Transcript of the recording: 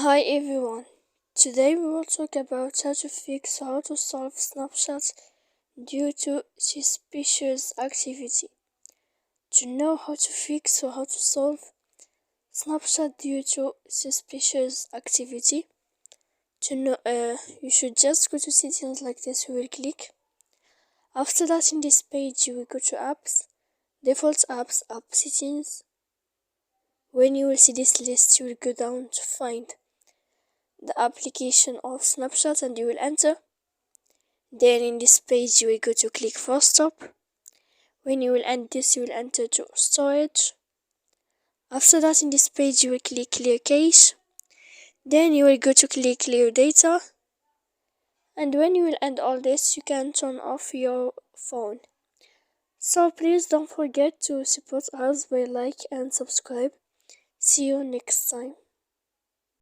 Hi everyone. Today we will talk about how to solve Snapchat due to suspicious activity. To know how to fix or how to solve Snapchat due to suspicious activity, you should just go to settings like this. You will click. After that, in this page, you will go to apps, default apps, app settings. When you will see this list, you will go down to find the application of Snapchat and you will enter. Then in this page you will go to click force stop. When you will end this, you will enter to storage. After that, in this page you will click clear cache. Then you will go to click clear data. And when you will end all this, you can turn off your phone. So please don't forget to support us by like and subscribe. See you next time.